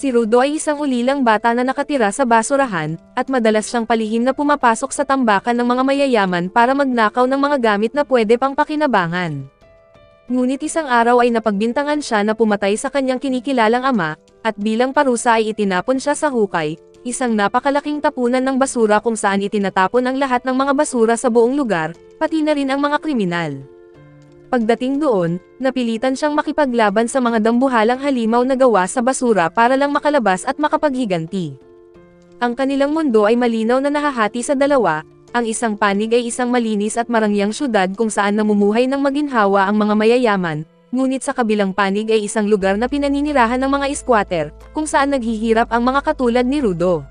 Si Rudo ay isang ulilang bata na nakatira sa basurahan, at madalas siyang palihim na pumapasok sa tambakan ng mga mayayaman para magnakaw ng mga gamit na pwede pang pakinabangan. Ngunit isang araw ay napagbintangan siya na pumatay sa kanyang kinikilalang ama, at bilang parusa ay itinapon siya sa hukay, isang napakalaking tapunan ng basura kung saan itinatapon ang lahat ng mga basura sa buong lugar, pati na rin ang mga kriminal. Pagdating doon, napilitan siyang makipaglaban sa mga dambuhalang halimaw na gawa sa basura para lang makalabas at makapaghiganti. Ang kanilang mundo ay malinaw na nahahati sa dalawa, ang isang panig ay isang malinis at marangyang syudad kung saan namumuhay ng maginhawa ang mga mayayaman, ngunit sa kabilang panig ay isang lugar na pinaninirahan ng mga squatter, kung saan naghihirap ang mga katulad ni Rudo.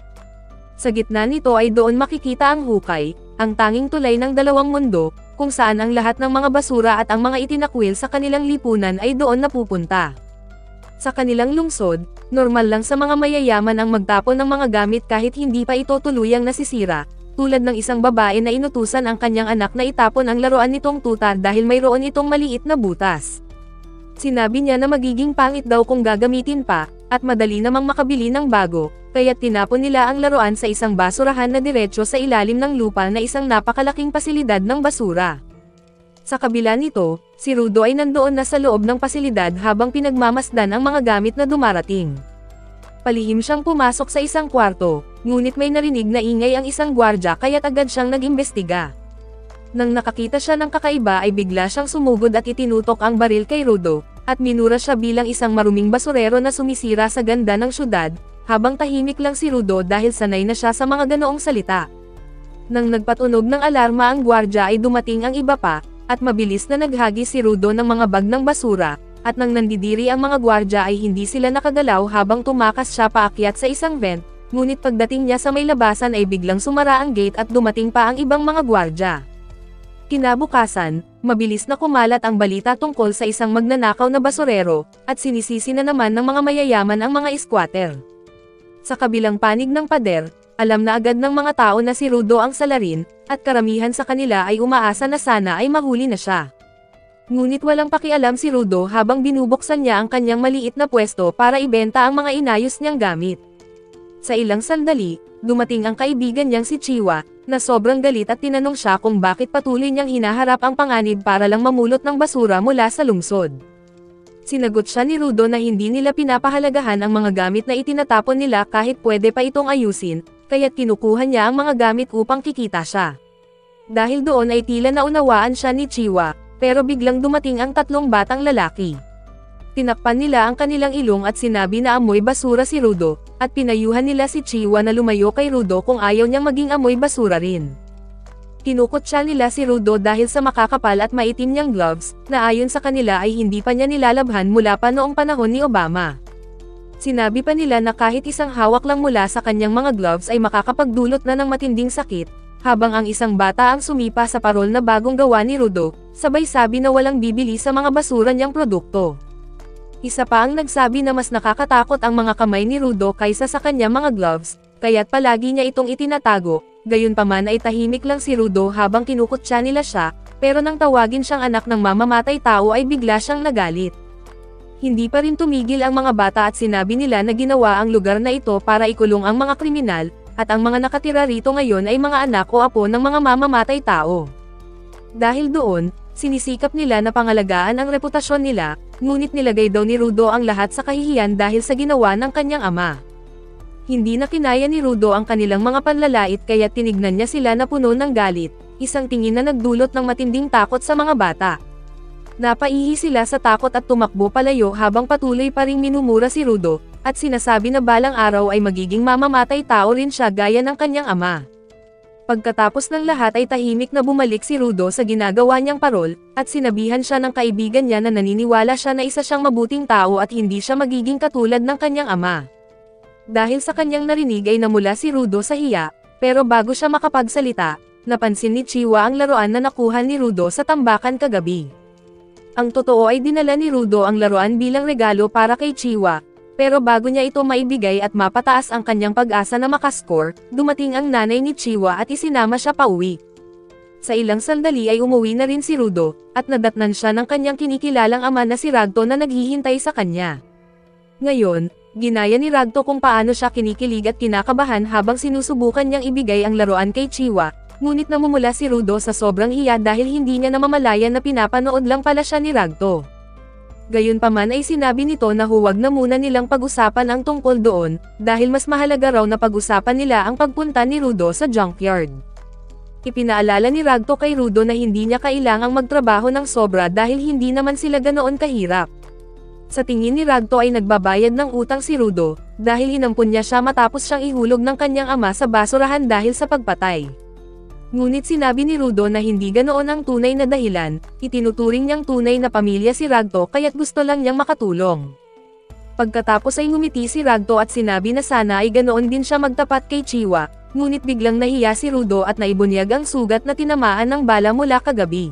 Sa gitna nito ay doon makikita ang hukay, ang tanging tulay ng dalawang mundo, kung saan ang lahat ng mga basura at ang mga itinakwil sa kanilang lipunan ay doon napupunta. Sa kanilang lungsod, normal lang sa mga mayayaman ang magtapon ng mga gamit kahit hindi pa ito tuluyang nasisira, tulad ng isang babae na inutusan ang kanyang anak na itapon ang laruan nitong tuta dahil mayroon itong maliit na butas. Sinabi niya na magiging pangit daw kung gagamitin pa, at madali namang makabili ng bago, kaya't tinapon nila ang laruan sa isang basurahan na diretso sa ilalim ng lupa na isang napakalaking pasilidad ng basura. Sa kabila nito, si Rudo ay nandoon na sa loob ng pasilidad habang pinagmamasdan ang mga gamit na dumarating. Palihim siyang pumasok sa isang kwarto, ngunit may narinig na ingay ang isang gwardya kaya't agad siyang nag-imbestiga. Nang nakakita siya ng kakaiba ay bigla siyang sumugod at itinutok ang baril kay Rudo, at minura siya bilang isang maruming basurero na sumisira sa ganda ng syudad, habang tahimik lang si Rudo dahil sanay na siya sa mga ganoong salita. Nang nagpatunog ng alarma ang gwardya ay dumating ang iba pa, at mabilis na naghagis si Rudo ng mga bag ng basura, at nang nandidiri ang mga gwardya ay hindi sila nakagalaw habang tumakas siya paakyat sa isang vent, ngunit pagdating niya sa may labasan ay biglang sumara ang gate at dumating pa ang ibang mga gwardya. Kinabukasan, mabilis na kumalat ang balita tungkol sa isang magnanakaw na basurero, at sinisisi na naman ng mga mayayaman ang mga squatter. Sa kabilang panig ng pader, alam na agad ng mga tao na si Rudo ang salarin, at karamihan sa kanila ay umaasa na sana ay mahuli na siya. Ngunit walang pakialam si Rudo habang binubuksan niya ang kanyang maliit na pwesto para ibenta ang mga inayos niyang gamit. Sa ilang sandali, dumating ang kaibigan niyang si Chiwa, na sobrang galit at tinanong siya kung bakit patuloy niyang hinaharap ang panganib para lang mamulot ng basura mula sa lungsod. Sinagot siya ni Rudo na hindi nila pinapahalagahan ang mga gamit na itinatapon nila kahit pwede pa itong ayusin, kaya't kinukuha niya ang mga gamit upang kikita siya. Dahil doon ay tila naunawaan siya ni Chiwa, pero biglang dumating ang tatlong batang lalaki. Tinakpan nila ang kanilang ilong at sinabi na amoy basura si Rudo, at pinayuhan nila si Chiwa na lumayo kay Rudo kung ayaw niyang maging amoy basura rin. Kinukutya nila si Rudo dahil sa makakapal at maitim niyang gloves, na ayon sa kanila ay hindi pa niya nilalabhan mula pa noong panahon ni Obama. Sinabi pa nila na kahit isang hawak lang mula sa kanyang mga gloves ay makakapagdulot na ng matinding sakit, habang ang isang bata ang sumipa sa parol na bagong gawa ni Rudo, sabay sabi na walang bibili sa mga basura niyang produkto. Isa pa ang nagsabi na mas nakakatakot ang mga kamay ni Rudo kaysa sa kanyang mga gloves, kaya't palagi niya itong itinatago, gayunpaman ay tahimik lang si Rudo habang kinukutya nila siya, pero nang tawagin siyang anak ng mamamatay tao ay bigla siyang nagalit. Hindi pa rin tumigil ang mga bata at sinabi nila na ginawa ang lugar na ito para ikulong ang mga kriminal, at ang mga nakatira rito ngayon ay mga anak o apo ng mga mamamatay tao. Dahil doon, sinisikap nila na pangalagaan ang reputasyon nila, ngunit nilagay daw ni Rudo ang lahat sa kahihiyan dahil sa ginawa ng kanyang ama. Hindi na kinaya ni Rudo ang kanilang mga panlalait kaya tinignan niya sila na puno ng galit, isang tingin na nagdulot ng matinding takot sa mga bata. Napaihi sila sa takot at tumakbo palayo habang patuloy pa ring minumura si Rudo, at sinasabi na balang araw ay magiging mamamatay tao rin siya gaya ng kanyang ama. Pagkatapos ng lahat ay tahimik na bumalik si Rudo sa ginagawa niyang parol, at sinabihan siya ng kaibigan niya na naniniwala siya na isa siyang mabuting tao at hindi siya magiging katulad ng kanyang ama. Dahil sa kanyang narinig ay namula si Rudo sa hiya, pero bago siya makapagsalita, napansin ni Chiwa ang laruan na nakuha ni Rudo sa tambakan kagabi. Ang totoo ay dinala ni Rudo ang laruan bilang regalo para kay Chiwa, pero bago niya ito maibigay at mapataas ang kanyang pag-asa na makascore, dumating ang nanay ni Chiwa at isinama siya pauwi. Sa ilang sandali ay umuwi na rin si Rudo, at nadatnan siya ng kanyang kinikilalang ama na si Ragto na naghihintay sa kanya. Ngayon, Ginaya ni Ragto kung paano siya kinikilig at kinakabahan habang sinusubukan niyang ibigay ang laruan kay Chiwa, ngunit namumula si Rudo sa sobrang hiya dahil hindi niya namamalayan na pinapanood lang pala siya ni Ragto. Gayunpaman ay sinabi nito na huwag na muna nilang pag-usapan ang tungkol doon, dahil mas mahalaga raw na pag-usapan nila ang pagpunta ni Rudo sa junkyard. Ipinaalala ni Ragto kay Rudo na hindi niya kailangang magtrabaho ng sobra dahil hindi naman sila ganoon kahirap. Sa tingin ni Ragto ay nagbabayad ng utang si Rudo, dahil inampun niya siya matapos siyang ihulog ng kanyang ama sa basurahan dahil sa pagpatay. Ngunit sinabi ni Rudo na hindi ganoon ang tunay na dahilan, itinuturing niyang tunay na pamilya si Ragto kaya't gusto lang niyang makatulong. Pagkatapos ay ngumiti si Ragto at sinabi na sana ay ganoon din siya magtapat kay Chiwa, ngunit biglang nahiya si Rudo at naibunyag ang sugat na tinamaan ng bala mula kagabi.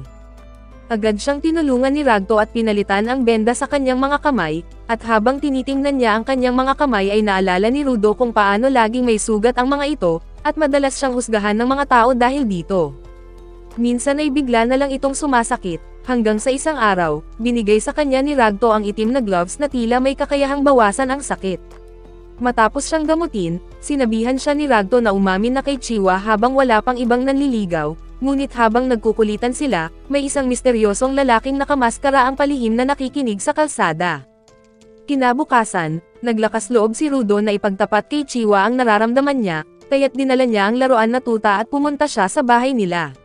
Agad siyang tinulungan ni Ragto at pinalitan ang benda sa kanyang mga kamay, at habang tinitingnan niya ang kanyang mga kamay ay naalala ni Rudo kung paano laging may sugat ang mga ito, at madalas siyang husgahan ng mga tao dahil dito. Minsan ay bigla na lang itong sumasakit, hanggang sa isang araw, binigay sa kanya ni Ragto ang itim na gloves na tila may kakayahang bawasan ang sakit. Matapos siyang gamutin, sinabihan siya ni Ragto na umamin na kay Chiwa habang wala pang ibang nanliligaw, ngunit habang nagkukulitan sila, may isang misteryosong lalaking nakamaskara ang palihim na nakikinig sa kalsada. Kinabukasan, naglakas loob si Rudo na ipagtapat kay Chiwa ang nararamdaman niya, kaya't dinala niya ang laruan na tuta at pumunta siya sa bahay nila.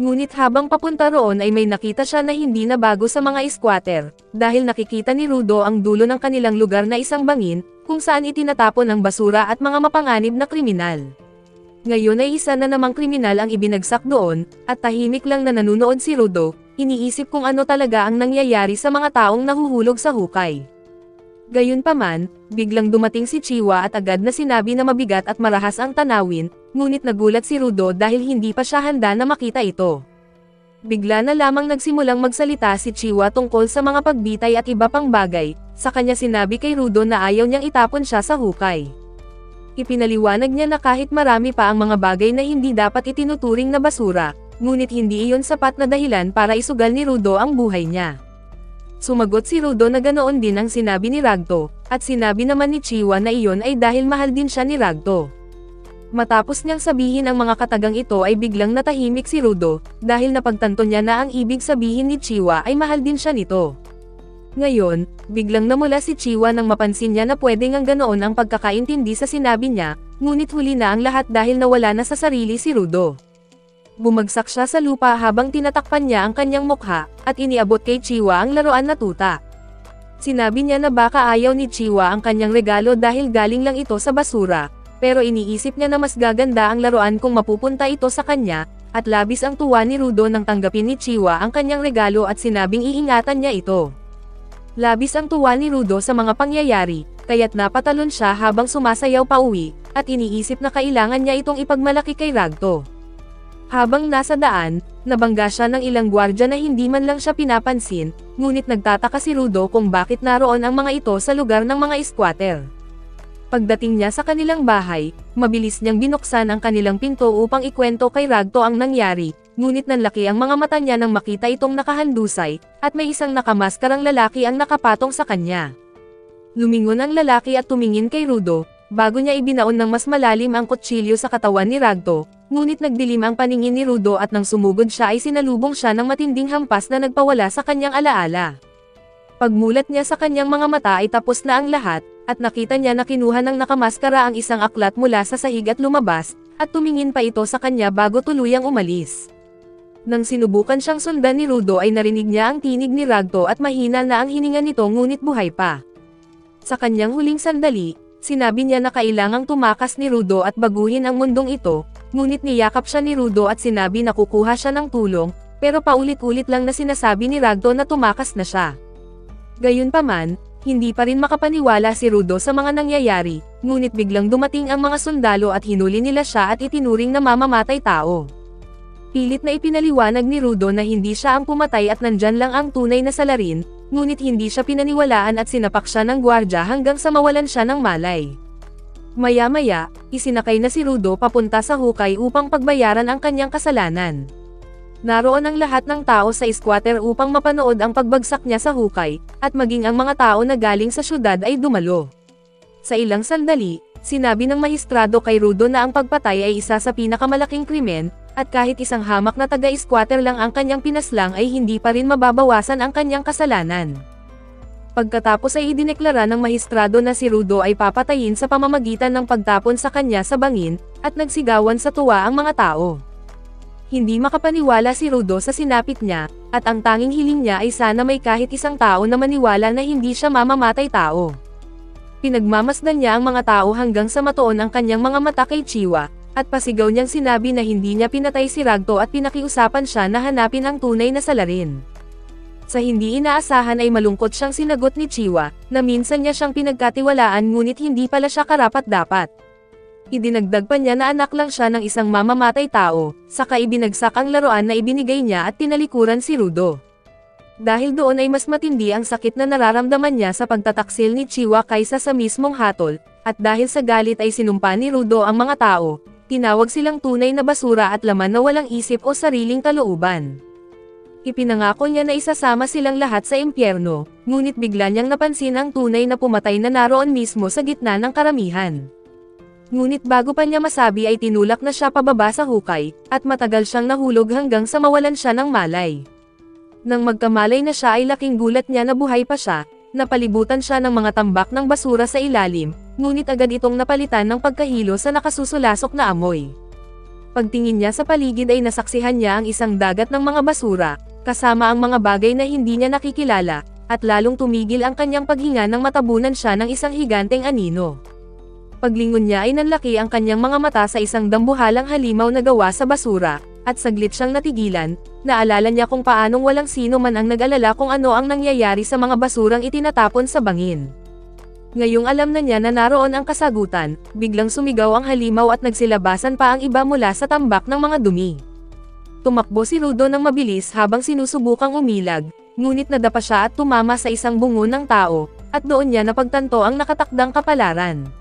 Ngunit habang papunta roon ay may nakita siya na hindi na bago sa mga squatter, dahil nakikita ni Rudo ang dulo ng kanilang lugar na isang bangin, kung saan itinatapon ang basura at mga mapanganib na kriminal. Ngayon ay isa na namang kriminal ang ibinagsak doon, at tahimik lang na nanunood si Rudo, iniisip kung ano talaga ang nangyayari sa mga taong nahuhulog sa hukay. Gayunpaman, biglang dumating si Chiwa at agad na sinabi na mabigat at marahas ang tanawin, ngunit nagulat si Rudo dahil hindi pa siya handa na makita ito. Bigla na lamang nagsimulang magsalita si Chiwa tungkol sa mga pagbitay at iba pang bagay, sa kanya sinabi kay Rudo na ayaw niyang itapon siya sa hukay. Ipinaliwanag niya na kahit marami pa ang mga bagay na hindi dapat itinuturing na basura, ngunit hindi iyon sapat na dahilan para isugal ni Rudo ang buhay niya. Sumagot si Rudo na ganoon din ang sinabi ni Ragto, at sinabi naman ni Chiwa na iyon ay dahil mahal din siya ni Ragto. Matapos niyang sabihin ang mga katagang ito ay biglang natahimik si Rudo, dahil napagtanto niya na ang ibig sabihin ni Chiwa ay mahal din siya nito. Ngayon, biglang namula si Chiwa nang mapansin niya na pwede ngang ganoon ang pagkakaintindi sa sinabi niya, ngunit huli na ang lahat dahil nawala na sa sarili si Rudo. Bumagsak siya sa lupa habang tinatakpan niya ang kanyang mukha, at iniabot kay Chiwa ang laruan na tuta. Sinabi niya na baka ayaw ni Chiwa ang kanyang regalo dahil galing lang ito sa basura, pero iniisip niya na mas gaganda ang laruan kung mapupunta ito sa kanya, at labis ang tuwa ni Rudo nang tanggapin ni Chiwa ang kanyang regalo at sinabing iingatan niya ito. Labis ang tuwa ni Rudo sa mga pangyayari, kaya't napatalon siya habang sumasayaw pauwi, at iniisip na kailangan niya itong ipagmalaki kay Ragto. Habang nasa daan, nabangga siya ng ilang gwardya na hindi man lang siya pinapansin, ngunit nagtataka si Rudo kung bakit naroon ang mga ito sa lugar ng mga squatter. Pagdating niya sa kanilang bahay, mabilis niyang binuksan ang kanilang pinto upang ikwento kay Ragto ang nangyari, ngunit nanlaki ang mga mata niya nang makita itong nakahandusay, at may isang nakamaskarang lalaki ang nakapatong sa kanya. Lumingon ang lalaki at tumingin kay Rudo, bago niya ibinaon ng mas malalim ang kutsilyo sa katawan ni Ragto, ngunit nagdilim ang paningin ni Rudo at nang sumugod siya ay sinalubong siya ng matinding hampas na nagpawala sa kanyang alaala. Pagmulat niya sa kanyang mga mata ay tapos na ang lahat, at nakita niya na kinuha ng nakamaskara ang isang aklat mula sa sahig at lumabas, at tumingin pa ito sa kanya bago tuluyang umalis. Nang sinubukan siyang sundan ni Rudo ay narinig niya ang tinig ni Ragto at mahina na ang hininga nito ngunit buhay pa. Sa kanyang huling sandali, sinabi niya na kailangang tumakas ni Rudo at baguhin ang mundong ito, ngunit niyakap siya ni Rudo at sinabi na kukuha siya ng tulong, pero paulit-ulit lang na sinasabi ni Ragto na tumakas na siya. Gayunpaman, hindi pa rin makapaniwala si Rudo sa mga nangyayari, ngunit biglang dumating ang mga sundalo at hinuli nila siya at itinuring na mamamatay tao. Pilit na ipinaliwanag ni Rudo na hindi siya ang pumatay at nandyan lang ang tunay na salarin, ngunit hindi siya pinaniwalaan at sinapak siya ng gwardya hanggang sa mawalan siya ng malay. Maya-maya, isinakay na si Rudo papunta sa hukay upang pagbayaran ang kanyang kasalanan. Naroon ang lahat ng tao sa squatter upang mapanood ang pagbagsak niya sa hukay, at maging ang mga tao na galing sa syudad ay dumalo. Sa ilang sandali, sinabi ng mahistrado kay Rudo na ang pagpatay ay isa sa pinakamalaking krimen, at kahit isang hamak na taga-squatter lang ang kanyang pinaslang ay hindi pa rin mababawasan ang kanyang kasalanan. Pagkatapos ay idineklara ng mahistrado na si Rudo ay papatayin sa pamamagitan ng pagtapon sa kanya sa bangin, at nagsigawan sa tuwa ang mga tao. Hindi makapaniwala si Rudo sa sinapit niya, at ang tanging hiling niya ay sana may kahit isang tao na maniwala na hindi siya mamamatay tao. Pinagmamasdan niya ang mga tao hanggang sa matuon ang kanyang mga mata kay Chiwa, at pasigaw niyang sinabi na hindi niya pinatay si Ragto at pinakiusapan siya na hanapin ang tunay na salarin. Sa hindi inaasahan ay malungkot siyang sinagot ni Chiwa, na minsan niya siyang pinagkatiwalaan ngunit hindi pala siya karapat-dapat. Idinagdag pa niya na anak lang siya ng isang mamamatay tao, saka ibinagsak ang laruan na ibinigay niya at tinalikuran si Rudo. Dahil doon ay mas matindi ang sakit na nararamdaman niya sa pagtataksil ni Chiwa kaysa sa mismong hatol, at dahil sa galit ay sinumpa ni Rudo ang mga tao, tinawag silang tunay na basura at laman na walang isip o sariling kalooban. Ipinangako niya na isasama silang lahat sa impyerno, ngunit bigla niyang napansin ang tunay na pumatay na naroon mismo sa gitna ng karamihan. Ngunit bago pa niya masabi ay tinulak na siya pababa sa hukay, at matagal siyang nahulog hanggang sa mawalan siya ng malay. Nang magkamalay na siya ay laking gulat niya na buhay pa siya, napalibutan siya ng mga tambak ng basura sa ilalim, ngunit agad itong napalitan ng pagkahilo sa nakasusulasok na amoy. Pagtingin niya sa paligid ay nasaksihan niya ang isang dagat ng mga basura, kasama ang mga bagay na hindi niya nakikilala, at lalong tumigil ang kanyang paghinga nang matabunan siya ng isang higanteng anino. Paglingon niya ay nanlaki ang kanyang mga mata sa isang dambuhalang halimaw na gawa sa basura, at saglit siyang natigilan, naalala niya kung paanong walang sino man ang nag-alala kung ano ang nangyayari sa mga basurang itinatapon sa bangin. Ngayong alam na niya na naroon ang kasagutan, biglang sumigaw ang halimaw at nagsilabasan pa ang iba mula sa tambak ng mga dumi. Tumakbo si Rudo ng mabilis habang sinusubukang umilag, ngunit nadapa siya at tumama sa isang bungo ng tao, at doon niya napagtanto ang nakatakdang kapalaran.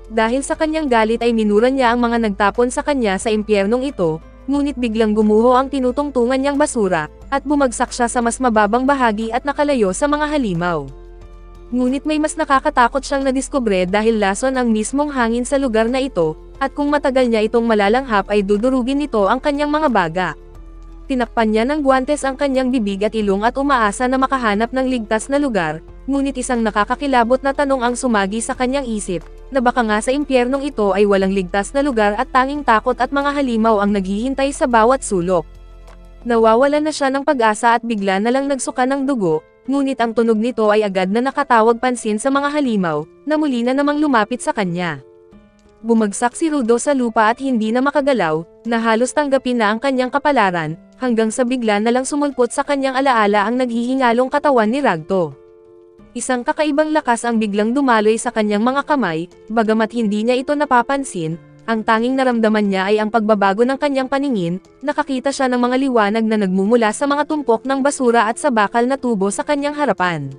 Dahil sa kanyang galit ay minura niya ang mga nagtapon sa kanya sa impyernong ito, ngunit biglang gumuho ang tinutungtungan niyang basura, at bumagsak siya sa mas mababang bahagi at nakalayo sa mga halimaw. Ngunit may mas nakakatakot siyang nadiskubre dahil lason ang mismong hangin sa lugar na ito, at kung matagal niya itong malalanghap ay dudurugin nito ang kanyang mga baga. Tinakpan niya ng guwantes ang kanyang bibig at ilong at umaasa na makahanap ng ligtas na lugar, ngunit isang nakakakilabot na tanong ang sumagi sa kanyang isip, na baka nga sa impyernong ito ay walang ligtas na lugar at tanging takot at mga halimaw ang naghihintay sa bawat sulok. Nawawalan na siya ng pag-asa at bigla na lang nagsuka ng dugo, ngunit ang tunog nito ay agad na nakatawag pansin sa mga halimaw, na muli na namang lumapit sa kanya. Bumagsak si Rudo sa lupa at hindi na makagalaw, na halos tanggapin na ang kanyang kapalaran, hanggang sa bigla na lang sumulpot sa kanyang alaala ang naghihingalong katawan ni Ragto. Isang kakaibang lakas ang biglang dumaloy sa kanyang mga kamay, bagamat hindi niya ito napapansin, ang tanging naramdaman niya ay ang pagbabago ng kanyang paningin, nakakita siya ng mga liwanag na nagmumula sa mga tumpok ng basura at sa bakal na tubo sa kanyang harapan.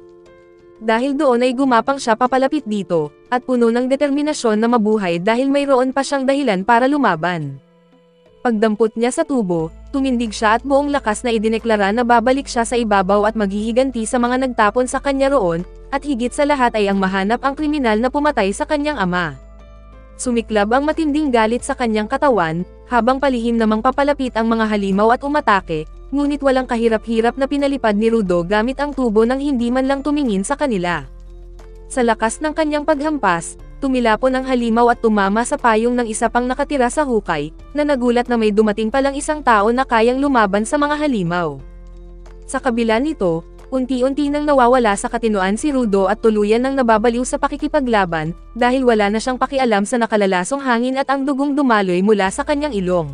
Dahil doon ay gumapang siya papalapit dito, at puno ng determinasyon na mabuhay dahil mayroon pa siyang dahilan para lumaban. Pagdampot niya sa tubo, tumindig siya at buong lakas na idineklara na babalik siya sa ibabaw at maghihiganti sa mga nagtapon sa kanya roon, at higit sa lahat ay ang mahanap ang kriminal na pumatay sa kanyang ama. Sumiklab ang matinding galit sa kanyang katawan, habang palihim namang papalapit ang mga halimaw at umatake, ngunit walang kahirap-hirap na pinalipad ni Rudo gamit ang tubo nang hindi man lang tumingin sa kanila. Sa lakas ng kanyang paghampas, tumilapon ang halimaw at tumama sa payong ng isa pang nakatira sa hukay, na nagulat na may dumating palang isang tao na kayang lumaban sa mga halimaw. Sa kabila nito, unti-unti nang nawawala sa katinoan si Rudo at tuluyan nang nababaliw sa pakikipaglaban, dahil wala na siyang pakialam sa nakalalasong hangin at ang dugong dumaloy mula sa kanyang ilong.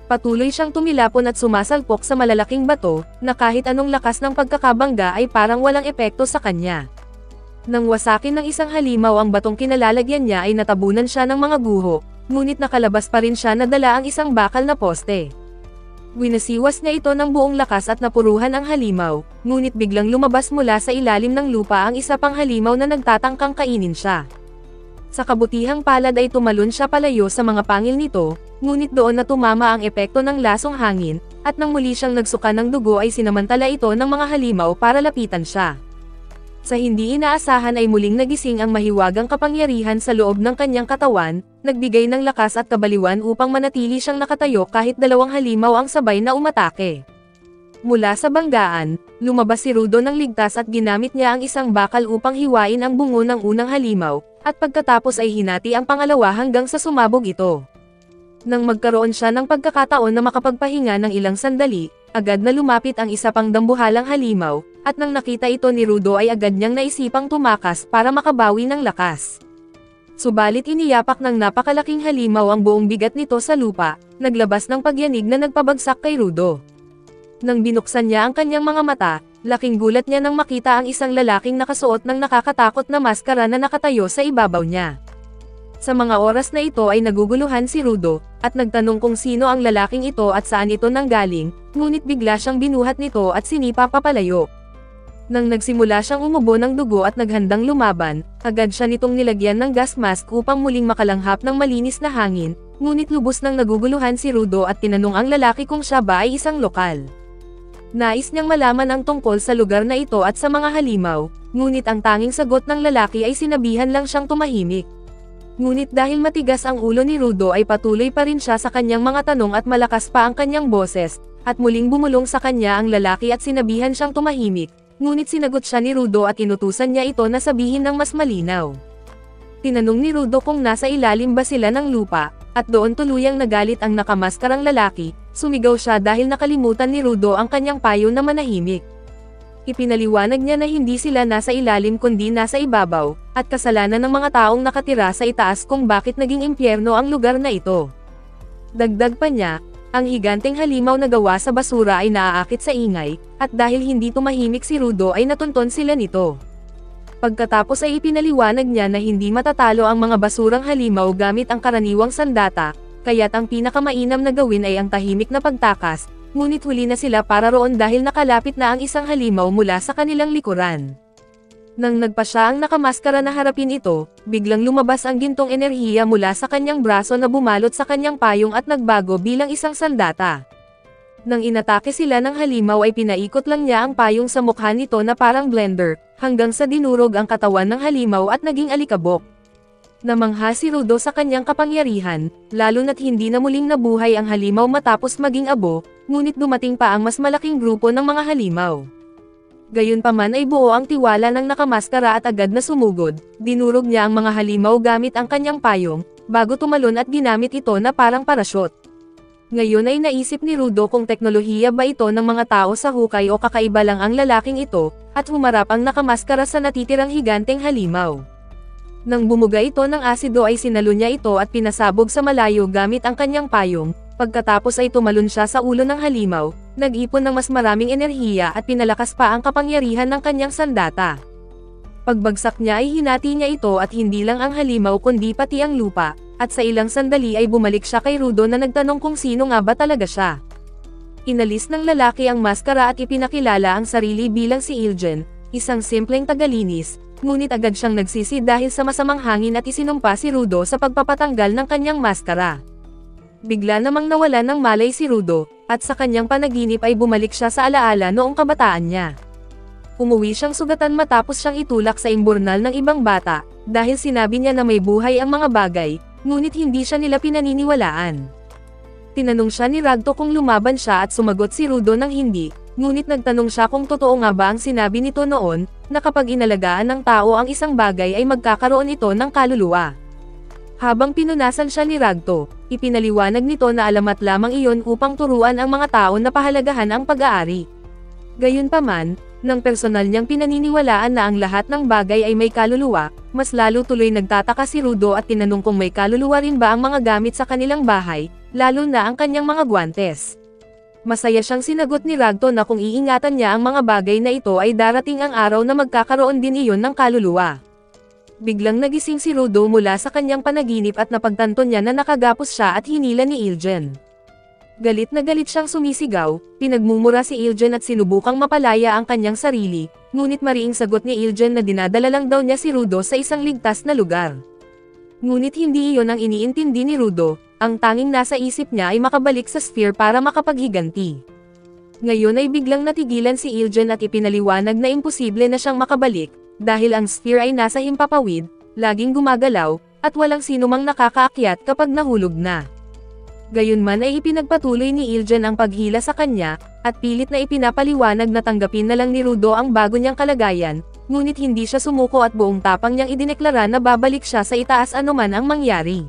Patuloy siyang tumilapon at sumasalpok sa malalaking bato, na kahit anong lakas ng pagkakabangga ay parang walang epekto sa kanya. Nang wasakin ng isang halimaw ang batong kinalalagyan niya ay natabunan siya ng mga guho, ngunit nakalabas pa rin siya na dala ang isang bakal na poste. Winasiwas niya ito ng buong lakas at napuruhan ang halimaw, ngunit biglang lumabas mula sa ilalim ng lupa ang isa pang halimaw na nagtatangkang kainin siya. Sa kabutihang palad ay tumalon siya palayo sa mga pangil nito, ngunit doon na tumama ang epekto ng lasong hangin, at nang muli siyang nagsuka ng dugo ay sinamantala ito ng mga halimaw para lapitan siya. Sa hindi inaasahan ay muling nagising ang mahiwagang kapangyarihan sa loob ng kanyang katawan, nagbigay ng lakas at kabaliwan upang manatili siyang nakatayo kahit dalawang halimaw ang sabay na umatake. Mula sa banggaan, lumabas si Rudo ng ligtas at ginamit niya ang isang bakal upang hiwain ang bungo ng unang halimaw, at pagkatapos ay hinati ang pangalawa hanggang sa sumabog ito. Nang magkaroon siya ng pagkakataon na makapagpahinga ng ilang sandali, agad na lumapit ang isa pang dambuhalang halimaw, at nang nakita ito ni Rudo ay agad niyang naisipang tumakas para makabawi ng lakas. Subalit iniyapak ng napakalaking halimaw ang buong bigat nito sa lupa, naglabas ng pagyanig na nagpabagsak kay Rudo. Nang binuksan niya ang kanyang mga mata, laking gulat niya nang makita ang isang lalaking nakasuot ng nakakatakot na maskara na nakatayo sa ibabaw niya. Sa mga oras na ito ay naguguluhan si Rudo, at nagtanong kung sino ang lalaking ito at saan ito nanggaling, ngunit bigla siyang binuhat nito at sinipa papalayo. Nang nagsimula siyang umubo ng dugo at naghandang lumaban, agad siya nitong nilagyan ng gas mask upang muling makalanghap ng malinis na hangin, ngunit lubos nang naguguluhan si Rudo at tinanong ang lalaki kung siya ba ay isang lokal. Nais niyang malaman ang tungkol sa lugar na ito at sa mga halimaw, ngunit ang tanging sagot ng lalaki ay sinabihan lang siyang tumahimik. Ngunit dahil matigas ang ulo ni Rudo ay patuloy pa rin siya sa kanyang mga tanong at malakas pa ang kanyang boses, at muling bumulong sa kanya ang lalaki at sinabihan siyang tumahimik, ngunit sinagot siya ni Rudo at inutusan niya ito na sabihin ng mas malinaw. Tinanong ni Rudo kung nasa ilalim ba sila ng lupa, at doon tuluyang nagalit ang nakamaskarang lalaki, sumigaw siya dahil nakalimutan ni Rudo ang kanyang payo na manahimik. Ipinaliwanag niya na hindi sila nasa ilalim kundi nasa ibabaw, at kasalanan ng mga taong nakatira sa itaas kung bakit naging impyerno ang lugar na ito. Dagdag pa niya, ang higanteng halimaw na gawa sa basura ay naaakit sa ingay, at dahil hindi tumahimik si Rudo ay natunton sila nito. Pagkatapos ay ipinaliwanag niya na hindi matatalo ang mga basurang halimaw gamit ang karaniwang sandata, kaya't ang pinakamainam na gawin ay ang tahimik na pagtakas, ngunit huli na sila para roon dahil nakalapit na ang isang halimaw mula sa kanilang likuran. Nang nagpa siya ang nakamaskara na harapin ito, biglang lumabas ang gintong enerhiya mula sa kanyang braso na bumalot sa kanyang payong at nagbago bilang isang sandata. Nang inatake sila ng halimaw ay pinaikot lang niya ang payong sa mukha nito na parang blender, hanggang sa dinurog ang katawan ng halimaw at naging alikabok. Namangha si Rudo sa kanyang kapangyarihan, lalo na't hindi na muling nabuhay ang halimaw matapos maging abo, ngunit dumating pa ang mas malaking grupo ng mga halimaw. Gayunpaman ay buo ang tiwala ng nakamaskara at agad na sumugod, dinurog niya ang mga halimaw gamit ang kanyang payong, bago tumalon at ginamit ito na parang parasyon. Ngayon ay naisip ni Rudo kung teknolohiya ba ito ng mga tao sa hukay o kakaiba lang ang lalaking ito, at humarap ang nakamaskara sa natitirang higanteng halimaw. Nang bumuga ito ng asido ay sinalo niya ito at pinasabog sa malayo gamit ang kanyang payong, pagkatapos ay tumalon siya sa ulo ng halimaw, nag-ipon ng mas maraming enerhiya at pinalakas pa ang kapangyarihan ng kanyang sandata. Pagbagsak niya ay hinati niya ito at hindi lang ang halimaw kundi pati ang lupa, at sa ilang sandali ay bumalik siya kay Rudo na nagtanong kung sino nga ba talaga siya. Inalis ng lalaki ang maskara at ipinakilala ang sarili bilang si Ilgen, isang simpleng tagalinis, ngunit agad siyang nagsisi dahil sa masamang hangin at isinumpa si Rudo sa pagpapatanggal ng kanyang maskara. Bigla namang nawala ng malay si Rudo, at sa kanyang panaginip ay bumalik siya sa alaala noong kabataan niya. Umuwi siyang sugatan matapos siyang itulak sa imburnal ng ibang bata, dahil sinabi niya na may buhay ang mga bagay, ngunit hindi siya nila pinaniniwalaan. Tinanong siya ni Ragto kung lumaban siya at sumagot si Rudo ng hindi, ngunit nagtanong siya kung totoo nga ba ang sinabi nito noon, na kapag inalagaan ng tao ang isang bagay ay magkakaroon ito ng kaluluwa. Habang pinunasan siya ni Ragto, ipinaliwanag nito na alamat lamang iyon upang turuan ang mga tao na pahalagahan ang pag-aari. Gayunpaman, nang personal niyang pinaniniwalaan na ang lahat ng bagay ay may kaluluwa, mas lalo tuloy nagtataka si Rudo at tinanong kung may kaluluwa rin ba ang mga gamit sa kanilang bahay, lalo na ang kanyang mga gwantes. Masaya siyang sinagot ni Ragto na kung iingatan niya ang mga bagay na ito ay darating ang araw na magkakaroon din iyon ng kaluluwa. Biglang nagising si Rudo mula sa kanyang panaginip at napagtanto niya na nakagapos siya at hinila ni Ilgen. Galit na galit siyang sumisigaw, pinagmumura si Ilgen at sinubukang mapalaya ang kanyang sarili, ngunit mariing sagot ni Ilgen na dinadala lang daw niya si Rudo sa isang ligtas na lugar. Ngunit hindi iyon ang iniintindi ni Rudo, ang tanging nasa isip niya ay makabalik sa sphere para makapaghiganti. Ngayon ay biglang natigilan si Ilgen at ipinaliwanag na imposible na siyang makabalik, dahil ang sphere ay nasa himpapawid, laging gumagalaw, at walang sinumang nakakaakyat kapag nahulog na. Gayunman ay ipinagpatuloy ni Ilgen ang paghila sa kanya, at pilit na ipinapaliwanag na tanggapin na lang ni Rudo ang bago niyang kalagayan, ngunit hindi siya sumuko at buong tapang niyang idineklara na babalik siya sa itaas anuman ang mangyari.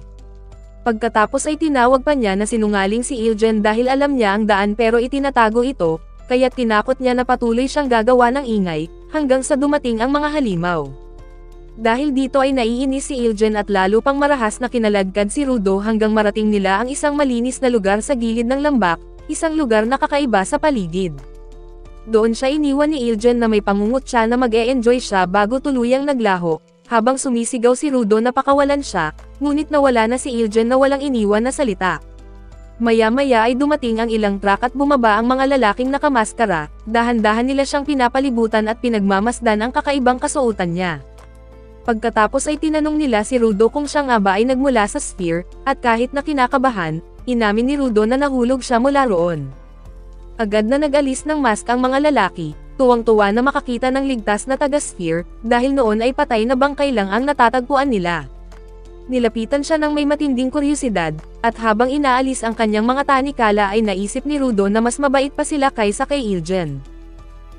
Pagkatapos ay tinawag pa niya na sinungaling si Ilgen dahil alam niya ang daan pero itinatago ito, kaya't tinakot niya na patuloy siyang gagawa ng ingay, hanggang sa dumating ang mga halimaw. Dahil dito ay naiinis si Ilgen at lalo pang marahas na kinaladkad si Rudo hanggang marating nila ang isang malinis na lugar sa gilid ng lambak, isang lugar na kakaiba sa paligid. Doon siya iniwan ni Ilgen na may pangungot siya na mag-e-enjoy siya bago tuluyang naglaho, habang sumisigaw si Rudo na pakawalan siya, ngunit nawala na si Ilgen na walang iniwan na salita. Maya-maya ay dumating ang ilang truck at bumaba ang mga lalaking nakamaskara, dahan-dahan nila siyang pinapalibutan at pinagmamasdan ang kakaibang kasuotan niya. Pagkatapos ay tinanong nila si Rudo kung siya nga ba ay nagmula sa sphere, at kahit na kinakabahan, inamin ni Rudo na nahulog siya mula roon. Agad na nag-alis ng mask ang mga lalaki, tuwang-tuwa na makakita ng ligtas na taga-sphere, dahil noon ay patay na bangkay lang ang natatagpuan nila. Nilapitan siya ng may matinding kuryosidad, at habang inaalis ang kanyang mga tanikala ay naisip ni Rudo na mas mabait pa sila kaysa kay Ilgen.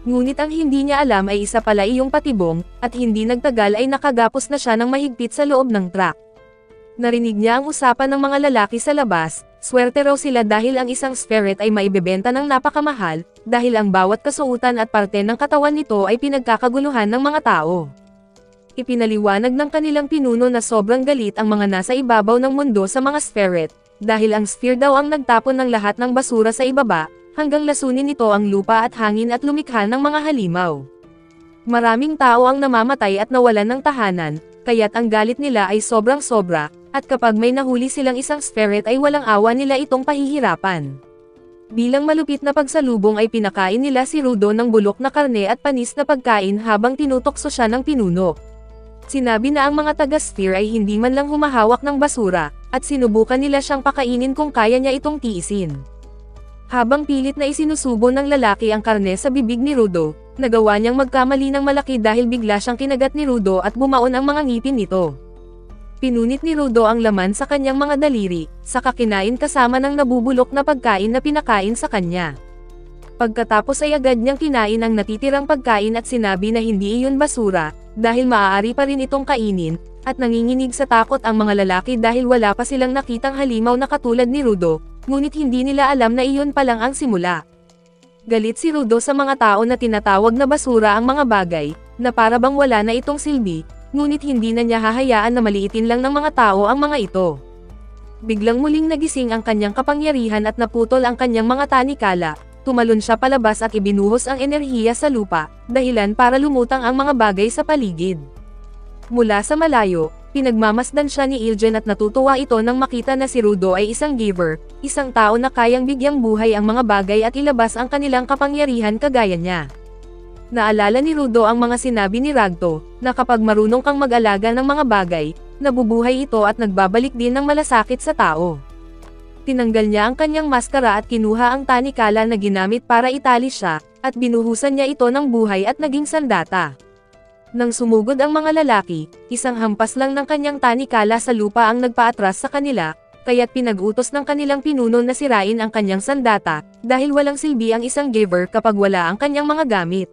Ngunit ang hindi niya alam ay isa pala iyong patibong, at hindi nagtagal ay nakagapos na siya ng mahigpit sa loob ng truck. Narinig niya ang usapan ng mga lalaki sa labas, swerte raw sila dahil ang isang spirit ay maibebenta ng napakamahal, dahil ang bawat kasuotan at parte ng katawan nito ay pinagkakaguluhan ng mga tao. Ipinaliwanag ng kanilang pinuno na sobrang galit ang mga nasa ibabaw ng mundo sa mga spirit, dahil ang sphere daw ang nagtapon ng lahat ng basura sa ibaba, hanggang lasunin nito ang lupa at hangin at lumikha ng mga halimaw. Maraming tao ang namamatay at nawalan ng tahanan, kaya't ang galit nila ay sobrang-sobra, at kapag may nahuli silang isang spirit ay walang awa nila itong pahihirapan. Bilang malupit na pagsalubong ay pinakain nila si Rudo ng bulok na karne at panis na pagkain habang tinutokso siya ng pinuno. Sinabi na ang mga taga-sphere ay hindi man lang humahawak ng basura, at sinubukan nila siyang pakainin kung kaya niya itong tiisin. Habang pilit na isinusubo ng lalaki ang karne sa bibig ni Rudo, nagawa niyang magkamali ng malaki dahil bigla siyang kinagat ni Rudo at bumaon ang mga ngipin nito. Pinunit ni Rudo ang laman sa kanyang mga daliri, saka kinain kasama ng nabubulok na pagkain na pinakain sa kanya. Pagkatapos ay agad niyang kinain ang natitirang pagkain at sinabi na hindi iyon basura, dahil maaari pa rin itong kainin, at nanginginig sa takot ang mga lalaki dahil wala pa silang nakitang halimaw na katulad ni Rudo, ngunit hindi nila alam na iyon pa lang ang simula. Galit si Rudo sa mga tao na tinatawag na basura ang mga bagay, na para bang wala na itong silbi, ngunit hindi na niya hahayaan na maliitin lang ng mga tao ang mga ito. Biglang muling nagising ang kanyang kapangyarihan at naputol ang kanyang mga tanikala, tumalon siya palabas at ibinuhos ang enerhiya sa lupa, dahilan para lumutang ang mga bagay sa paligid. Mula sa malayo, pinagmamasdan siya ni Ilgen at natutuwa ito nang makita na si Rudo ay isang giver, isang tao na kayang bigyang buhay ang mga bagay at ilabas ang kanilang kapangyarihan kagaya niya. Naalala ni Rudo ang mga sinabi ni Ragto, na kapag marunong kang mag-alaga ng mga bagay, nabubuhay ito at nagbabalik din ng malasakit sa tao. Tinanggal niya ang kanyang maskara at kinuha ang tanikala na ginamit para itali siya, at binuhusan niya ito ng buhay at naging sandata. Nang sumugod ang mga lalaki, isang hampas lang ng kanyang tanikala sa lupa ang nagpaatras sa kanila, kaya't pinag-utos ng kanilang pinuno na sirain ang kanyang sandata, dahil walang silbi ang isang giver kapag wala ang kanyang mga gamit.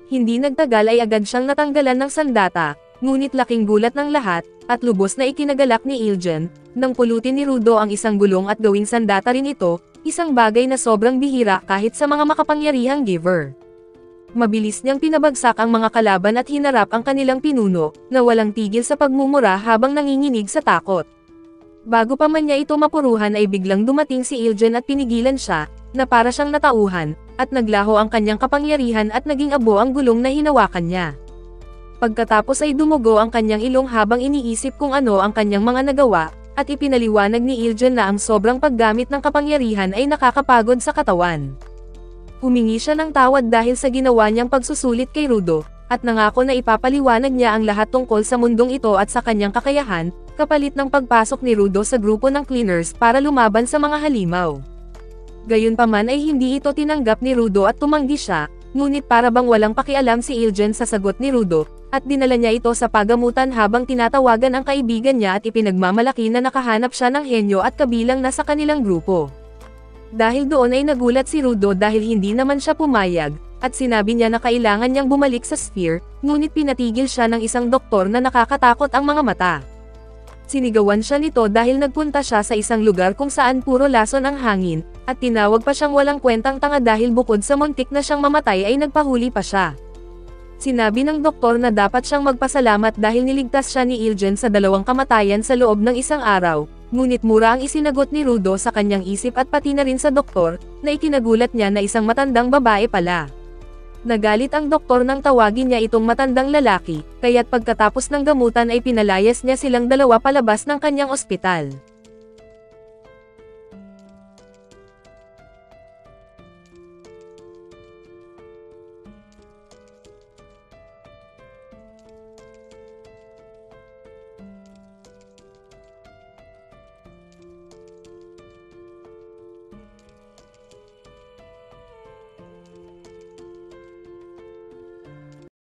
Hindi nagtagal ay agad siyang natanggalan ng sandata, ngunit laking gulat ng lahat, at lubos na ikinagalak ni Ilgen, nang pulutin ni Rudo ang isang gulong at gawing sandata rin ito, isang bagay na sobrang bihira kahit sa mga makapangyarihang giver. Mabilis niyang pinabagsak ang mga kalaban at hinarap ang kanilang pinuno, na walang tigil sa pagmumura habang nanginginig sa takot. Bago pa man niya ito mapuruhan ay biglang dumating si Ilgen at pinigilan siya, na para siyang natauhan, at naglaho ang kanyang kapangyarihan at naging abo ang gulong na hinawakan niya. Pagkatapos ay dumugo ang kanyang ilong habang iniisip kung ano ang kanyang mga nagawa, at ipinaliwanag ni Ilgen na ang sobrang paggamit ng kapangyarihan ay nakakapagod sa katawan. Humingi siya ng tawad dahil sa ginawa niyang pagsusulit kay Rudo, at nangako na ipapaliwanag niya ang lahat tungkol sa mundong ito at sa kanyang kakayahan, kapalit ng pagpasok ni Rudo sa grupo ng cleaners para lumaban sa mga halimaw. Gayunpaman ay hindi ito tinanggap ni Rudo at tumanggi siya, ngunit para bang walang pakialam si Ilgen sa sagot ni Rudo, at dinala niya ito sa pagamutan habang tinatawagan ang kaibigan niya at ipinagmamalaki na nakahanap siya ng henyo at kabilang na sa kanilang grupo. Dahil doon ay nagulat si Rudo dahil hindi naman siya pumayag, at sinabi niya na kailangan niyang bumalik sa sphere, ngunit pinatigil siya ng isang doktor na nakakatakot ang mga mata. Sinigawan siya nito dahil nagpunta siya sa isang lugar kung saan puro lason ang hangin, at tinawag pa siyang walang kwentang tanga dahil bukod sa muntik na siyang mamatay ay nagpahuli pa siya. Sinabi ng doktor na dapat siyang magpasalamat dahil niligtas siya ni Ilgen sa 2 kamatayan sa loob ng isang araw, ngunit mura ang isinagot ni Rudo sa kanyang isip at pati na rin sa doktor, na ikinagulat niya na isang matandang babae pala. Nagalit ang doktor nang tawagin niya itong matandang lalaki, kaya't pagkatapos ng gamutan ay pinalayas niya silang dalawa palabas ng kanyang ospital.